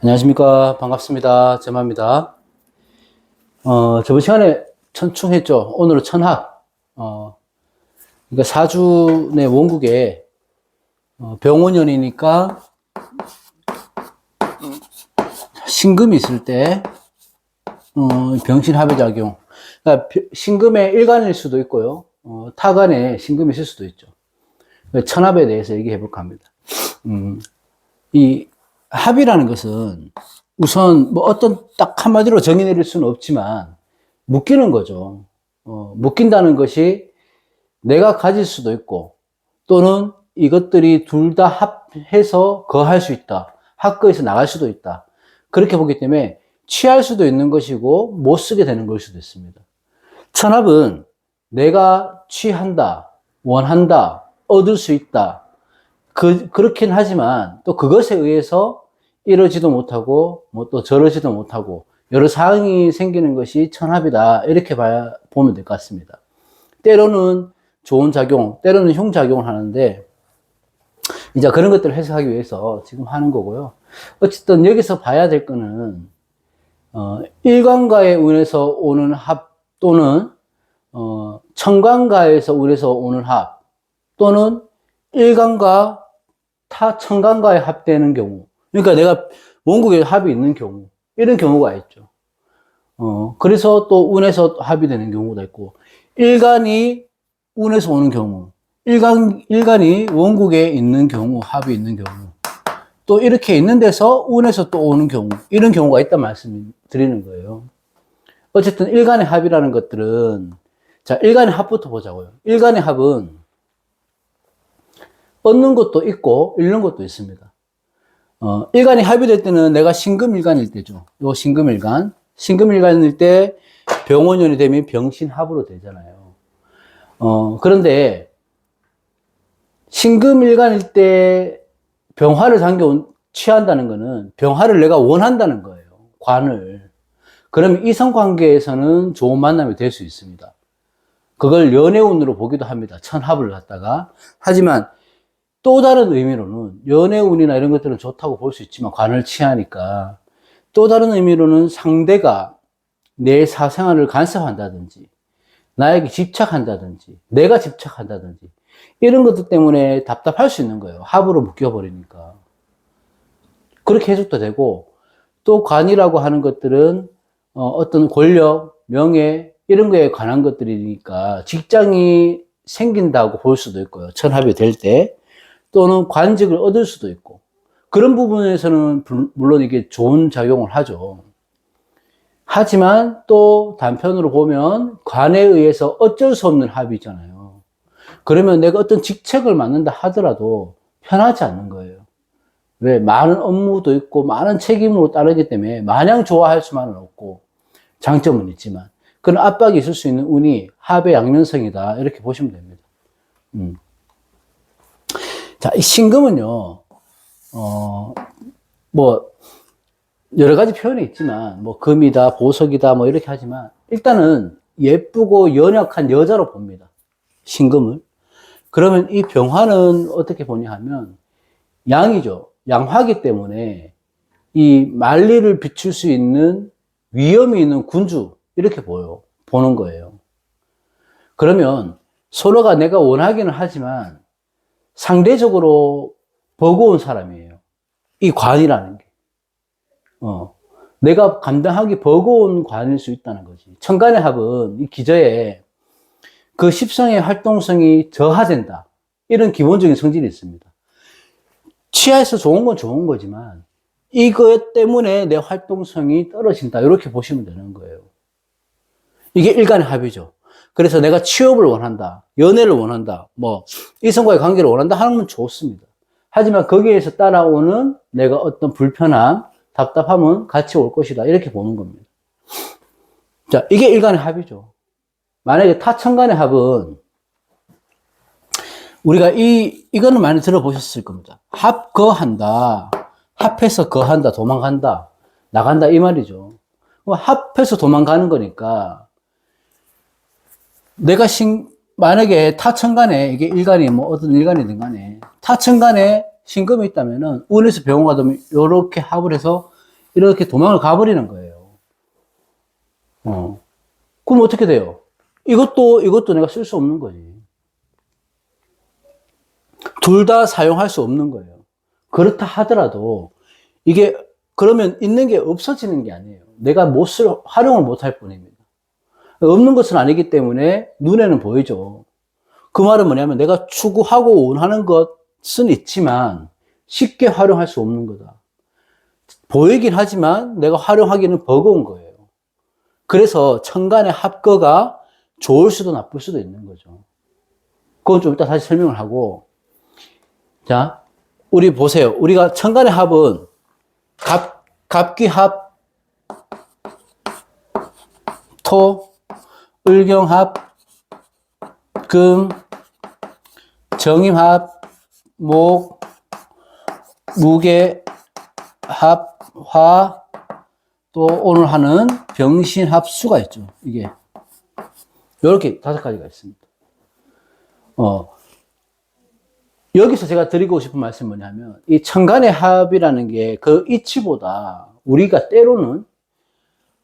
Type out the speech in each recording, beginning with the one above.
안녕하십니까. 반갑습니다. 제마입니다. 저번 시간에 천충 했죠. 오늘은 천합. 그러니까 사주의 원국에, 병원년이니까, 신금이 있을 때, 병신합의작용. 그러니까 신금의 일간일 수도 있고요. 타간에 신금이 있을 수도 있죠. 천합에 대해서 얘기해 볼까 합니다. 이 합이라는 것은 우선 뭐 어떤 딱 한마디로 정의 내릴 수는 없지만 묶이는 거죠. 묶인다는 것이 내가 가질 수도 있고 또는 이것들이 둘 다 합해서 거할 수 있다. 합거해서 나갈 수도 있다. 그렇게 보기 때문에 취할 수도 있는 것이고 못 쓰게 되는 걸 수도 있습니다. 천합은 내가 취한다, 원한다, 얻을 수 있다. 그렇긴 하지만 또 그것에 의해서 이러지도 못하고 뭐 또 저러지도 못하고 여러 상황이 생기는 것이 천합이다. 이렇게 보면 될 것 같습니다. 때로는 좋은 작용, 때로는 흉작용을 하는데 이제 그런 것들을 해석하기 위해서 지금 하는 거고요. 어쨌든 여기서 봐야 될 거는 일간과의 운에서 오는 합 또는 천간과에서 운에서 오는 합 또는 일간과 타 천간과의 합되는 경우, 그러니까 내가 원국에 합이 있는 경우, 이런 경우가 있죠. 그래서 또 운에서 합이 되는 경우가 있고, 일간이 운에서 오는 경우, 일간이 원국에 있는 경우, 합이 있는 경우, 또 이렇게 있는 데서 운에서 또 오는 경우, 이런 경우가 있단 말씀 드리는 거예요. 어쨌든 일간의 합이라는 것들은, 자, 일간의 합부터 보자고요. 일간의 합은 얻는 것도 있고 잃는 것도 있습니다. 일간이 합의될 때는 내가 신금일간일 때죠. 요 신금일간. 신금일간일 때 병원년이 되면 병신합으로 되잖아요. 그런데 신금일간일 때 병화를 취한다는 거는 병화를 내가 원한다는 거예요. 관을. 그러면 이성관계에서는 좋은 만남이 될 수 있습니다. 그걸 연애운으로 보기도 합니다. 천합을 갖다가. 하지만 또 다른 의미로는 연애운이나 이런 것들은 좋다고 볼 수 있지만 관을 취하니까 또 다른 의미로는 상대가 내 사생활을 간섭한다든지 나에게 집착한다든지 내가 집착한다든지 이런 것들 때문에 답답할 수 있는 거예요. 합으로 묶여버리니까. 그렇게 해석도 되고 또 관이라고 하는 것들은 어떤 권력, 명예 이런 거에 관한 것들이니까 직장이 생긴다고 볼 수도 있고요. 천합이 될 때. 또는 관직을 얻을 수도 있고 그런 부분에서는 물론 이게 좋은 작용을 하죠. 하지만 또 단편으로 보면 관에 의해서 어쩔 수 없는 합이잖아요. 그러면 내가 어떤 직책을 맡는다 하더라도 편하지 않는 거예요. 왜? 많은 업무도 있고 많은 책임으로 따르기 때문에 마냥 좋아할 수만은 없고 장점은 있지만 그런 압박이 있을 수 있는 운이 합의 양면성이다 이렇게 보시면 됩니다. 자, 이 신금은요, 뭐, 여러 가지 표현이 있지만, 뭐, 금이다, 보석이다, 뭐, 이렇게 하지만, 일단은 예쁘고 연약한 여자로 봅니다. 신금을. 그러면 이 병화는 어떻게 보냐 하면, 양이죠. 양화기 때문에 이 만리를 비출 수 있는 위험이 있는 군주, 이렇게 보는 거예요. 그러면 서로가 내가 원하기는 하지만, 상대적으로 버거운 사람이에요. 이 관이라는 게. 내가 감당하기 버거운 관일 수 있다는 거지. 천간의 합은 이 기저에 그 십성의 활동성이 저하된다. 이런 기본적인 성질이 있습니다. 취해서 좋은 건 좋은 거지만 이것 때문에 내 활동성이 떨어진다. 이렇게 보시면 되는 거예요. 이게 일간의 합이죠. 그래서 내가 취업을 원한다, 연애를 원한다, 뭐 이성과의 관계를 원한다 하는 건 좋습니다. 하지만 거기에서 따라오는 내가 어떤 불편함, 답답함은 같이 올 것이다 이렇게 보는 겁니다. 자, 이게 일간의 합이죠. 만약에 타천간의 합은 우리가 이거는 많이 들어보셨을 겁니다. 합거한다, 합해서 거한다, 도망간다, 나간다 이 말이죠. 합해서 도망가는 거니까 내가 만약에 타천간에, 이게 일간이 뭐 어떤 일간이든 간에, 타천간에 신금이 있다면은, 운에서 병화가 되면, 요렇게 합을 해서 이렇게 도망을 가버리는 거예요. 그럼 어떻게 돼요? 이것도 내가 쓸 수 없는 거지. 둘 다 사용할 수 없는 거예요. 그렇다 하더라도 이게 그러면 있는 게 없어지는 게 아니에요. 내가 활용을 못 할 뿐입니다. 없는 것은 아니기 때문에 눈에는 보이죠. 그 말은 뭐냐면 내가 추구하고 원하는 것은 있지만 쉽게 활용할 수 없는 거다. 보이긴 하지만 내가 활용하기는 버거운 거예요. 그래서 천간의 합거가 좋을 수도 나쁠 수도 있는 거죠. 그건 좀 이따 다시 설명을 하고. 자, 우리 보세요. 우리가 천간의 합은 갑귀합, 토, 을경합, 금, 정임합, 목, 무게합, 화, 또 오늘 하는 병신합수가 있죠. 이게 이렇게 5가지가 있습니다. 여기서 제가 드리고 싶은 말씀은 뭐냐면 이 천간의 합이라는 게 그 이치보다 우리가 때로는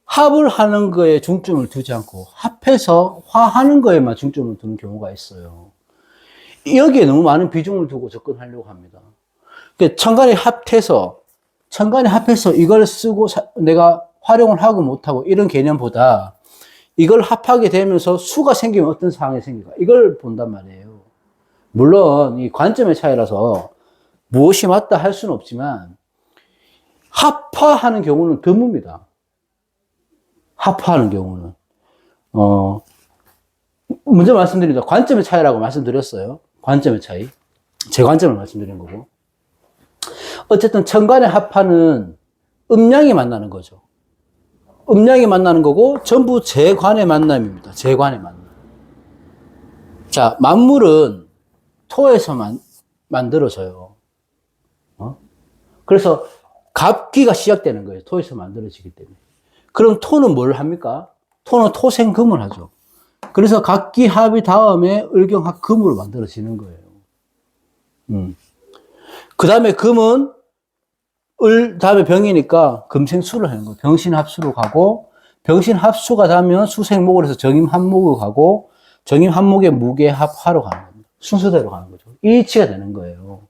합을 하는 거에 중점을 두지 않고 합해서 화하는 거에만 중점을 두는 경우가 있어요. 여기에 너무 많은 비중을 두고 접근하려고 합니다. 천간에 합해서 이걸 쓰고 내가 활용을 하고 못하고 이런 개념보다 이걸 합하게 되면서 수가 생기면 어떤 상황이 생길까? 이걸 본단 말이에요. 물론 이 관점의 차이라서 무엇이 맞다 할 수는 없지만 합화하는 경우는 드뭅니다. 합화하는 경우는 먼저 말씀드립니다. 관점의 차이라고 말씀드렸어요. 관점의 차이. 제 관점을 말씀드린 거고. 어쨌든 천간의 합화는 음양이 만나는 거죠. 음양이 만나는 거고 전부 재관의 만남입니다. 재관의 만남. 자, 만물은 토에서 만들어져요. 그래서 갑기가 시작되는 거예요. 토에서 만들어지기 때문에. 그럼 토는 뭘 합니까? 토는 토생금을 하죠. 그래서 갑기합이 다음에 을경합금으로 만들어지는 거예요. 그 다음에 금은 다음에 병이니까 금생수를 하는 거예요. 병신합수로 가고, 병신합수가 닿으면 수생목을 해서 정임합목으로 가고, 정임합목에 무게합화로 가는 겁니다. 순서대로 가는 거죠. 이 이치가 되는 거예요.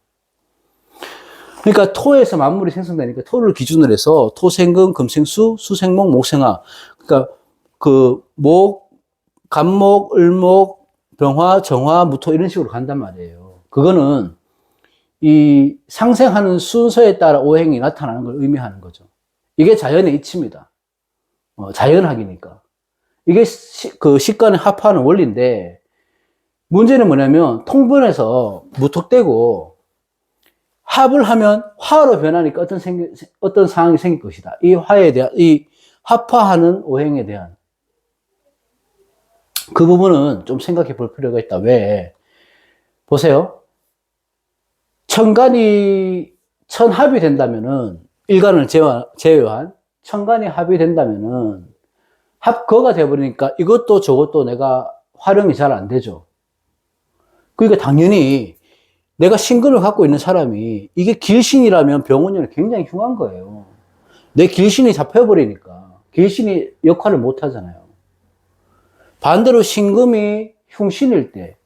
그러니까 토에서 만물이 생성되니까 토를 기준으로 해서 토생금, 금생수, 수생목, 목생화. 그러니까 그 간목, 을목, 병화, 정화, 무토 이런 식으로 간단 말이에요. 그거는 이 상생하는 순서에 따라 오행이 나타나는 걸 의미하는 거죠. 이게 자연의 이치입니다. 자연학이니까. 이게 그 식간의 합하는 원리인데 문제는 뭐냐면 통분해서 무턱대고 합을 하면 화로 변하니까 어떤 상황이 생길 것이다. 이 화에 대한, 이 합화하는 오행에 대한 그 부분은 좀 생각해 볼 필요가 있다. 왜? 보세요. 천합이 된다면은, 일간을 제외한 천간이 합이 된다면은, 합거가 돼버리니까 이것도 저것도 내가 활용이 잘 안 되죠. 그러니까 당연히 내가 신금을 갖고 있는 사람이 이게 길신이라면 병원년에 굉장히 흉한 거예요. 내 길신이 잡혀버리니까 길신이 역할을 못 하잖아요. 반대로 신금이 흉신일 때,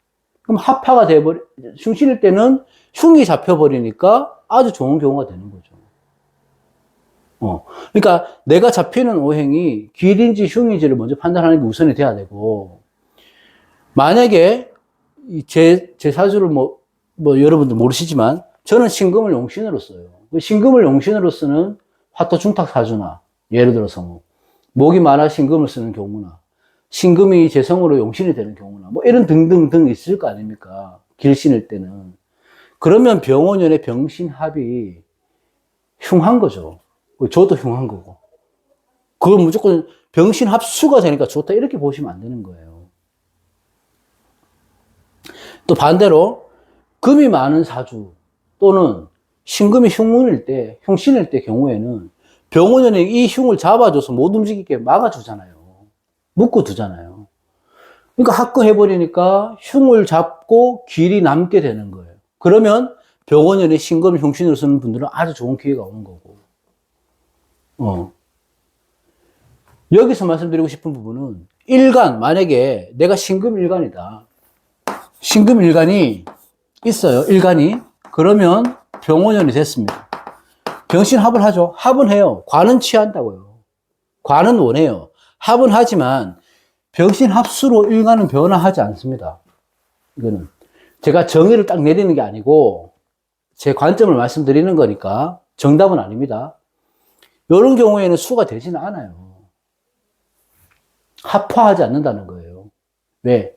그럼 합화가 흉신일 때는 흉이 잡혀버리니까 아주 좋은 경우가 되는 거죠. 그러니까 내가 잡히는 오행이 길인지 흉인지를 먼저 판단하는 게 우선이 돼야 되고, 만약에 제 사주를 뭐 여러분들 모르시지만 저는 신금을 용신으로 써요. 신금을 용신으로 쓰는 화토 중탁 사주나 예를 들어서 목이 많아 신금을 쓰는 경우나 신금이 재성으로 용신이 되는 경우나 뭐 이런 등등등 있을 거 아닙니까? 길신일 때는. 그러면 병원연의 병신합이 흉한 거죠. 저도 흉한 거고. 그걸 무조건 병신합수가 되니까 좋다 이렇게 보시면 안 되는 거예요. 또 반대로 금이 많은 사주 또는 신금이 흉신일 때 경우에는 병원연이 이 흉을 잡아줘서 못 움직이게 막아주잖아요. 묶어두잖아요. 그러니까 합거해버리니까 흉을 잡고 길이 남게 되는 거예요. 그러면 병원연이 신금을 흉신으로 쓰는 분들은 아주 좋은 기회가 오는 거고. 여기서 말씀드리고 싶은 부분은 일간, 만약에 내가 신금일간이다. 신금일간이 있어요. 일간이. 그러면 병원연이 됐습니다. 병신합을 하죠. 합은 해요. 관은 취한다고요. 관은 원해요. 합은 하지만 병신합수로 일간은 변화하지 않습니다. 이거는 제가 정의를 딱 내리는 게 아니고 제 관점을 말씀드리는 거니까 정답은 아닙니다. 이런 경우에는 수가 되지는 않아요. 합화하지 않는다는 거예요. 왜?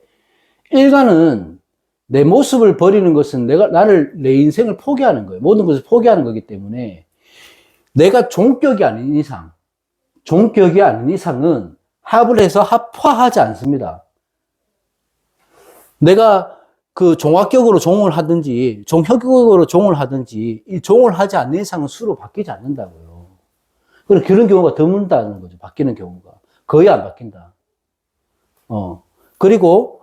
일간은 내 모습을 버리는 것은 내 인생을 포기하는 거예요. 모든 것을 포기하는 거기 때문에 내가 종격이 아닌 이상은 합을 해서 합화하지 않습니다. 내가 그 종합격으로 종을 하든지, 종혁격으로 종을 하든지, 이 종을 하지 않는 이상은 수로 바뀌지 않는다고요. 그런 경우가 드문다는 거죠. 바뀌는 경우가. 거의 안 바뀐다. 그리고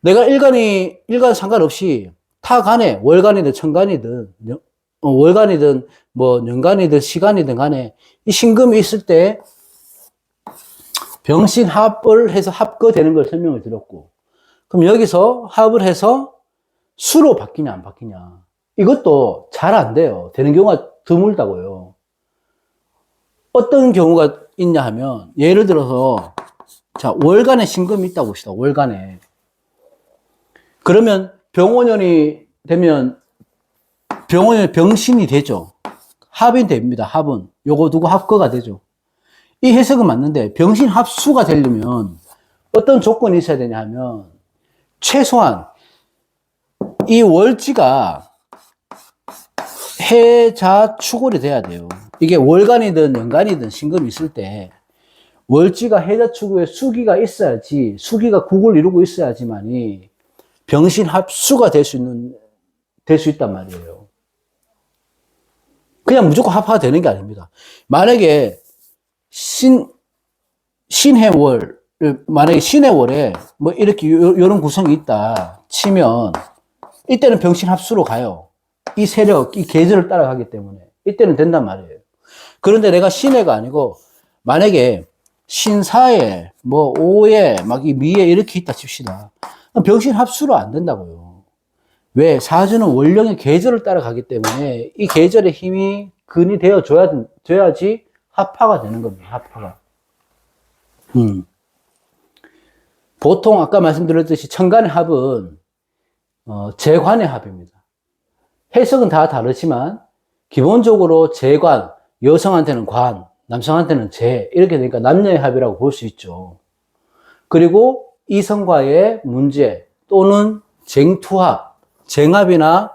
내가 일간 상관없이 타간에, 월간이든 천간이든, 월간이든, 년간이든, 시간이든 간에, 이 신금이 있을 때, 병신합을 해서 합거되는 걸 설명을 드렸고, 그럼 여기서 합을 해서 수로 바뀌냐, 안 바뀌냐. 이것도 잘 안 돼요. 되는 경우가 드물다고요. 어떤 경우가 있냐 하면, 예를 들어서, 자, 월간에 신금이 있다고 봅시다. 월간에. 그러면 병원연이 되면 병원연이 병신이 되죠. 합이 됩니다. 합은. 요거 두고 합거가 되죠. 이 해석은 맞는데 병신 합수가 되려면 어떤 조건이 있어야 되냐 하면 최소한 이 월지가 해자 축월이 돼야 돼요. 이게 월간이든 연간이든 신금이 있을 때 월지가 해자 축월에 수기가 있어야지, 수기가 국을 이루고 있어야지만이 병신 합수가 될 수 있단 말이에요. 그냥 무조건 합화가 되는 게 아닙니다. 만약에 신의 월에 뭐 이렇게 요런 구성이 있다 치면 이때는 병신 합수로 가요. 이 세력, 이 계절을 따라가기 때문에 이때는 된단 말이에요. 그런데 내가 신해가 아니고 만약에 신사에 뭐 오에 막 이 미에 이렇게 있다 칩시다. 병신 합수로 안 된다고요. 왜? 사주는 원령의 계절을 따라가기 때문에 이 계절의 힘이 근이 되어줘야지 합화가 되는 겁니다. 합화가. 보통 아까 말씀드렸듯이 천간의 합은 재관의 합입니다. 해석은 다 다르지만 기본적으로 재관, 여성한테는 관, 남성한테는 재 이렇게 되니까 남녀의 합이라고 볼 수 있죠. 그리고 이성과의 문제 또는 쟁투합, 쟁합이나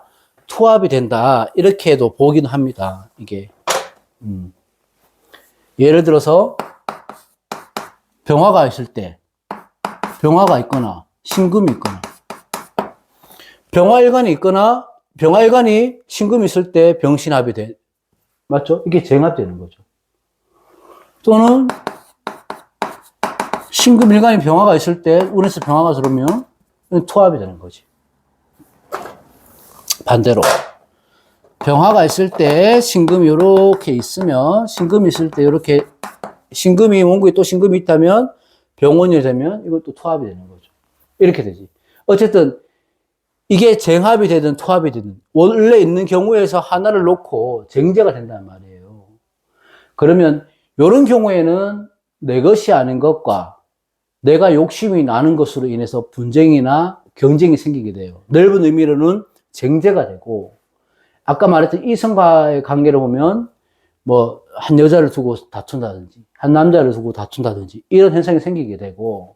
투합이 된다 이렇게도 보기는 합니다. 이게 예를 들어서 병화가 있을 때 병화가 있거나 신금이 있거나 병화일간이 있거나 병화일간이 신금이 있을 때 병신합이 돼. 맞죠? 이게 쟁합되는 거죠. 또는 신금일간이 병화가 있을 때 운에서 병화가 들어오면 투합이 되는 거지. 반대로 병화가 있을 때 신금이 이렇게 있으면 신금이 있을 때 이렇게 신금이 원국에 또 신금이 있다면 병원이 되면 이것도 투합이 되는 거죠. 이렇게 되지. 어쨌든 이게 쟁합이 되든 투합이 되든 원래 있는 경우에서 하나를 놓고 쟁제가 된단 말이에요. 그러면 이런 경우에는 내 것이 아닌 것과 내가 욕심이 나는 것으로 인해서 분쟁이나 경쟁이 생기게 돼요. 넓은 의미로는 쟁제가 되고 아까 말했던 이성과의 관계를 보면 뭐 한 여자를 두고 다툰다든지 한 남자를 두고 다툰다든지 이런 현상이 생기게 되고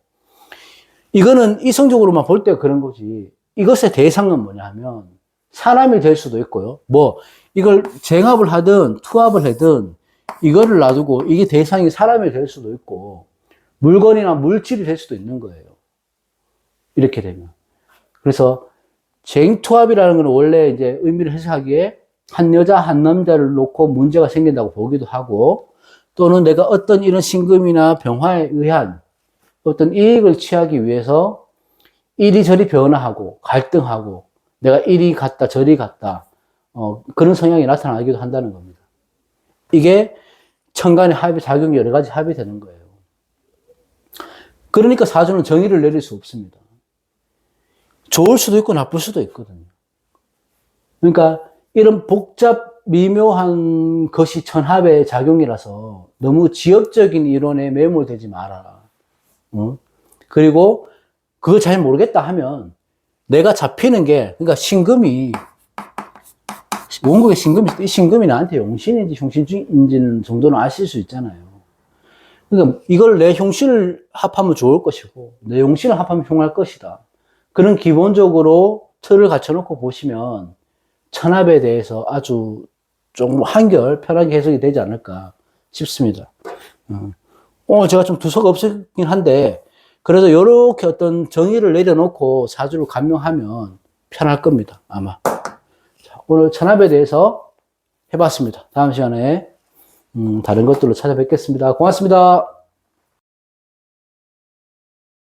이거는 이성적으로만 볼 때 그런 거지 이것의 대상은 뭐냐 하면 사람이 될 수도 있고요. 뭐 이걸 쟁합을 하든 투합을 하든 이거를 놔두고 이게 대상이 사람이 될 수도 있고 물건이나 물질이 될 수도 있는 거예요. 이렇게 되면. 그래서 쟁투합이라는 건 원래 이제 의미를 해석하기에 한 여자, 한 남자를 놓고 문제가 생긴다고 보기도 하고 또는 내가 어떤 이런 신금이나 병화에 의한 어떤 이익을 취하기 위해서 이리저리 변화하고 갈등하고 내가 이리 갔다 저리 갔다 그런 성향이 나타나기도 한다는 겁니다. 이게 천간의 합의, 작용이 여러 가지 합의되는 거예요. 그러니까 사주는 정의를 내릴 수 없습니다. 좋을 수도 있고 나쁠 수도 있거든요. 그러니까 이런 복잡 미묘한 것이 천합의 작용이라서 너무 지엽적인 이론에 매몰되지 말아라. 그리고 그거 잘 모르겠다 하면 내가 잡히는 게, 그러니까 신금이, 원국의 신금이, 이 신금이 나한테 용신인지 흉신인지는 정도는 아실 수 있잖아요. 그러니까 이걸 내 형신을 합하면 좋을 것이고, 내 용신을 합하면 흉할 것이다. 그런 기본적으로 틀을 갖춰놓고 보시면 천합에 대해서 아주 좀 한결 편하게 해석이 되지 않을까 싶습니다. 오늘 제가 좀 두서가 없긴 한데, 그래도 이렇게 어떤 정의를 내려놓고 사주를 감명하면 편할 겁니다, 아마. 자, 오늘 천합에 대해서 해봤습니다. 다음 시간에 다른 것들로 찾아뵙겠습니다. 고맙습니다.